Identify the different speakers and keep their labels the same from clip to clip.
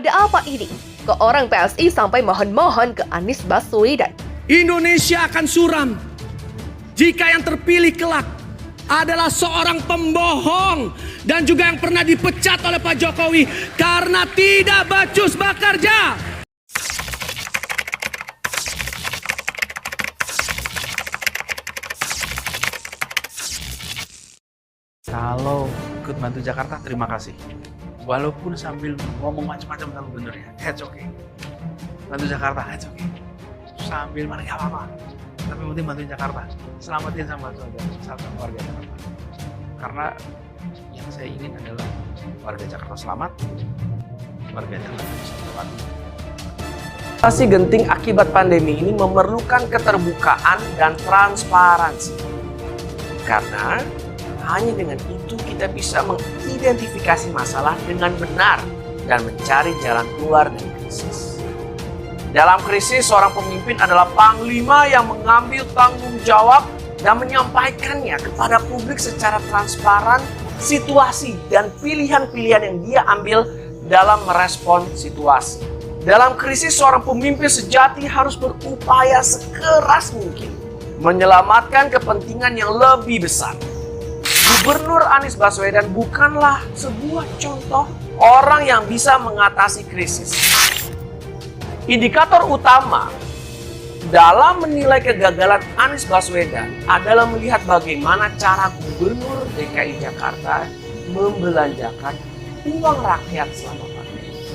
Speaker 1: Ada apa ini? Kok orang PSI sampai mohon-mohon ke Anies Baswedan?
Speaker 2: Indonesia akan suram jika yang terpilih kelak adalah seorang pembohong dan juga yang pernah dipecat oleh Pak Jokowi karena tidak becus bekerja.
Speaker 3: Kalau ikut bantu Jakarta, terima kasih. Walaupun sambil ngomong macam-macam kalau bener ya, it's okay. Bantu Jakarta, it's okay. Sambil mana gak apa-apa. Tapi penting bantuin Jakarta. Selamatin sama warga Jakarta. Karena yang saya ingin adalah warga Jakarta selamat, warga Jakarta bisa terbantu.
Speaker 4: Atasi genting akibat pandemi ini memerlukan keterbukaan dan transparansi. Karena hanya dengan itu kita bisa mengidentifikasi masalah dengan benar dan mencari jalan keluar dari krisis. Dalam krisis, seorang pemimpin adalah panglima yang mengambil tanggung jawab dan menyampaikannya kepada publik secara transparan situasi dan pilihan-pilihan yang dia ambil dalam merespon situasi. Dalam krisis, seorang pemimpin sejati harus berupaya sekeras mungkin menyelamatkan kepentingan yang lebih besar. Gubernur Anies Baswedan bukanlah sebuah contoh orang yang bisa mengatasi krisis. Indikator utama dalam menilai kegagalan Anies Baswedan adalah melihat bagaimana cara Gubernur DKI Jakarta membelanjakan uang rakyat selama pandemi.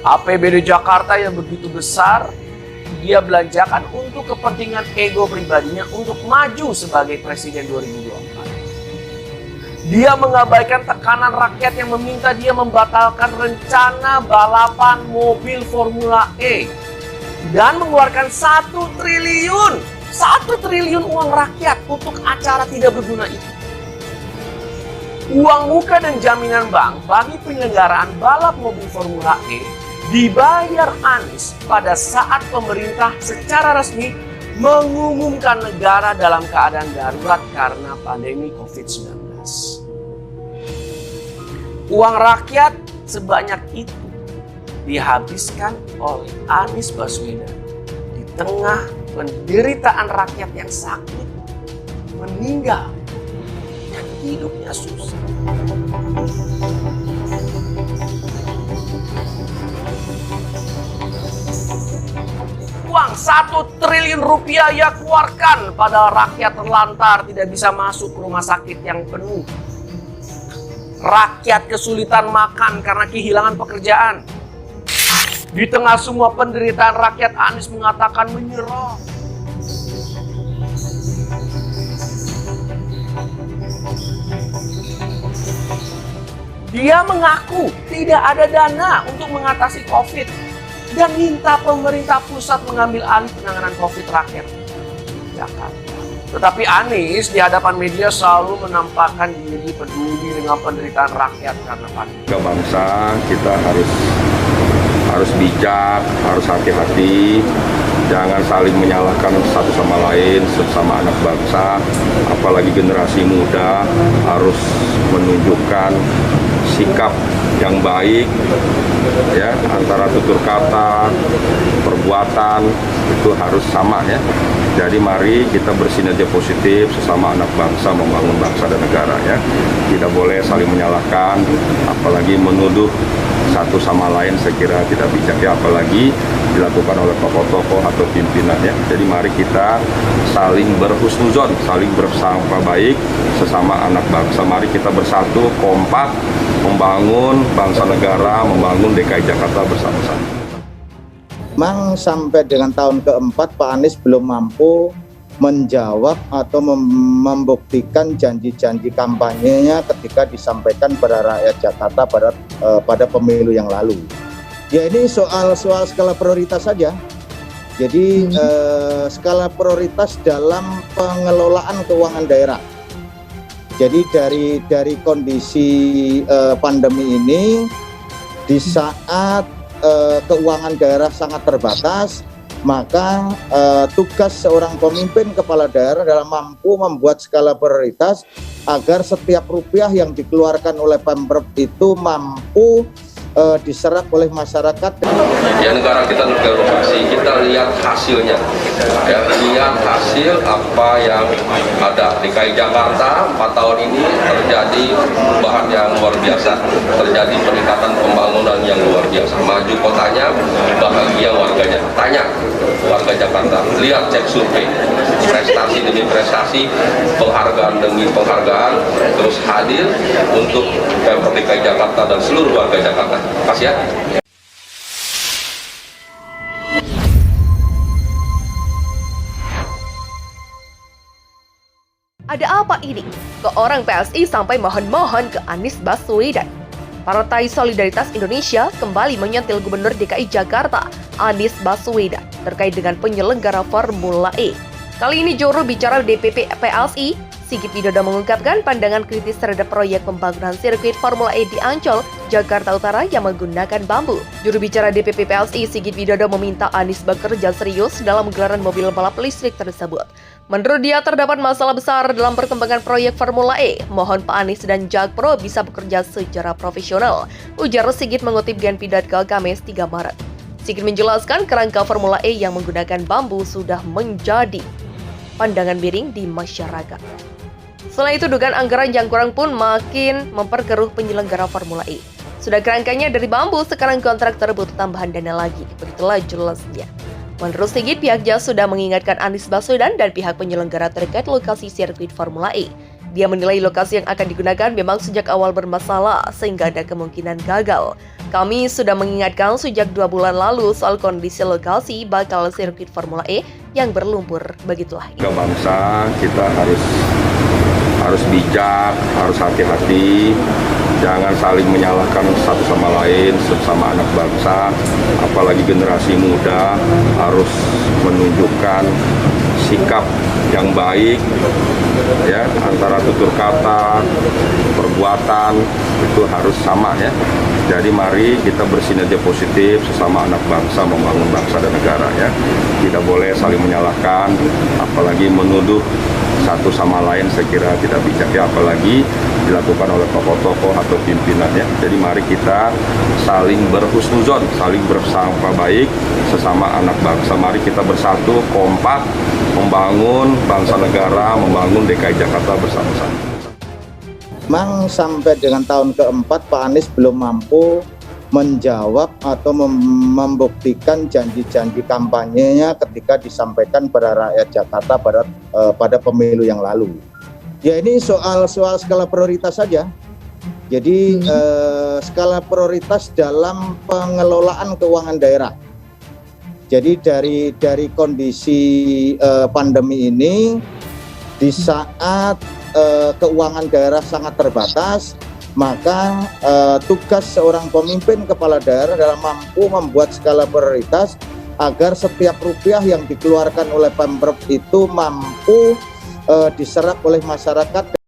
Speaker 4: APBD Jakarta yang begitu besar, dia belanjakan untuk kepentingan ego pribadinya untuk maju sebagai presiden 2024. Dia mengabaikan tekanan rakyat yang meminta dia membatalkan rencana balapan mobil Formula E dan mengeluarkan 1 triliun uang rakyat untuk acara tidak berguna itu. Uang muka dan jaminan bank bagi penyelenggaraan balap mobil Formula E dibayar Anies pada saat pemerintah secara resmi mengumumkan negara dalam keadaan darurat karena pandemi COVID-19. Uang rakyat sebanyak itu dihabiskan oleh Anies Baswedan di tengah penderitaan rakyat yang sakit, meninggal, dan hidupnya susah. Uang 1 triliun rupiah ia keluarkan pada rakyat terlantar tidak bisa masuk ke rumah sakit yang penuh. Rakyat kesulitan makan karena kehilangan pekerjaan. Di tengah semua penderitaan rakyat, Anies mengatakan menyerah. Dia mengaku tidak ada dana untuk mengatasi COVID dan minta pemerintah pusat mengambil alih penanganan COVID rakyat Jakarta. Tetapi Anies di hadapan media selalu menampakkan diri peduli dengan penderitaan rakyat karena pandemi.
Speaker 5: Bangsa kita harus bijak, harus hati-hati, jangan saling menyalahkan satu sama lain, sesama anak bangsa, apalagi generasi muda harus menunjukkan sikap yang baik, ya, antara tutur kata, perbuatan itu harus sama, ya. Jadi mari kita bersinergi positif sesama anak bangsa membangun bangsa dan negara, ya. Tidak boleh saling menyalahkan, apalagi menuduh satu sama lain, saya kira tidak bijak, ya, apalagi dilakukan oleh tokoh-tokoh atau pimpinan, ya. Jadi mari kita saling berhusnuzon, saling bersangka baik sesama anak bangsa. Mari kita bersatu, kompak, membangun bangsa negara, membangun DKI Jakarta bersama-sama.
Speaker 6: Memang sampai dengan tahun keempat Pak Anies belum mampu menjawab atau membuktikan janji-janji kampanyenya ketika disampaikan pada rakyat Jakarta pada pemilu yang lalu. Ya, ini soal skala prioritas saja. Jadi skala prioritas dalam pengelolaan keuangan daerah. Jadi dari kondisi pandemi ini, di saat keuangan daerah sangat terbatas, maka tugas seorang pemimpin kepala daerah adalah mampu membuat skala prioritas agar setiap rupiah yang dikeluarkan oleh Pemprov itu mampu diserap oleh masyarakat.
Speaker 5: Ya, negara kita bergenerasi, kita lihat hasilnya, ya, lihat hasil apa yang ada. DKI Jakarta 4 tahun ini terjadi perubahan yang luar biasa, terjadi peningkatan pembangunan yang luar biasa. Maju kotanya, bahagia warganya. Tanya warga Jakarta, lihat cek survei, prestasi demi prestasi, penghargaan demi penghargaan, terus hadir untuk Pemprov DKI Jakarta dan seluruh warga Jakarta. Kasih ya.
Speaker 1: Ada apa ini? Kok orang PSI sampai mohon-mohon ke Anies Baswedan? Partai Solidaritas Indonesia kembali menyentil Gubernur DKI Jakarta, Anies Baswedan, terkait dengan penyelenggara Formula E. Kali ini juru bicara DPP PSI, Sigit Widodo mengungkapkan pandangan kritis terhadap proyek pembangunan sirkuit Formula E di Ancol, Jakarta Utara yang menggunakan bambu. Juru bicara DPP PSI, Sigit Widodo meminta Anies bekerja serius dalam gelaran mobil balap listrik tersebut. Menurut dia, terdapat masalah besar dalam perkembangan proyek Formula E. Mohon Pak Anies dan Jakpro bisa bekerja secara profesional, ujar Sigit mengutip Genpi.co Kamis 3 Maret. Sigit menjelaskan kerangka Formula E yang menggunakan bambu sudah menjadi pandangan miring di masyarakat. Selain itu, dugaan anggaran yang kurang pun makin memperkeruh penyelenggara Formula E. Sudah kerangkanya dari bambu, sekarang kontraktor butuh tambahan dana lagi. Begitulah jelasnya. Menurut Sigit, pihaknya sudah mengingatkan Anies Baswedan dan pihak penyelenggara terkait lokasi sirkuit Formula E. Dia menilai lokasi yang akan digunakan memang sejak awal bermasalah, sehingga ada kemungkinan gagal. Kami sudah mengingatkan sejak 2 bulan lalu soal kondisi lokasi bakal sirkuit Formula E yang berlumpur. Begitulah.
Speaker 5: Bangsa kita harus bijak, harus hati-hati, jangan saling menyalahkan satu sama lain, sesama anak bangsa, apalagi generasi muda harus menunjukkan sikap yang baik, ya, antara tutur kata, perbuatan itu harus sama, ya. Jadi mari kita bersinergi positif sesama anak bangsa membangun bangsa dan negara, ya. Tidak boleh saling menyalahkan, apalagi menuduh satu sama lain, saya kira tidak bijak, ya, apalagi dilakukan oleh tokoh-tokoh atau pimpinannya. Jadi mari kita saling berhusnuzon, saling bersangka baik sesama anak bangsa. Mari kita bersatu, kompak, membangun bangsa negara, membangun DKI Jakarta bersama-sama.
Speaker 6: Memang sampai dengan tahun keempat Pak Anies belum mampu menjawab atau membuktikan janji-janji kampanyenya ketika disampaikan pada rakyat Jakarta pada pemilu yang lalu. Ya, ini soal skala prioritas saja. Jadi skala prioritas dalam pengelolaan keuangan daerah. Jadi dari kondisi pandemi ini, di saat keuangan daerah sangat terbatas, maka tugas seorang pemimpin kepala daerah adalah mampu membuat skala prioritas agar setiap rupiah yang dikeluarkan oleh Pemprov itu mampu diserap oleh masyarakat.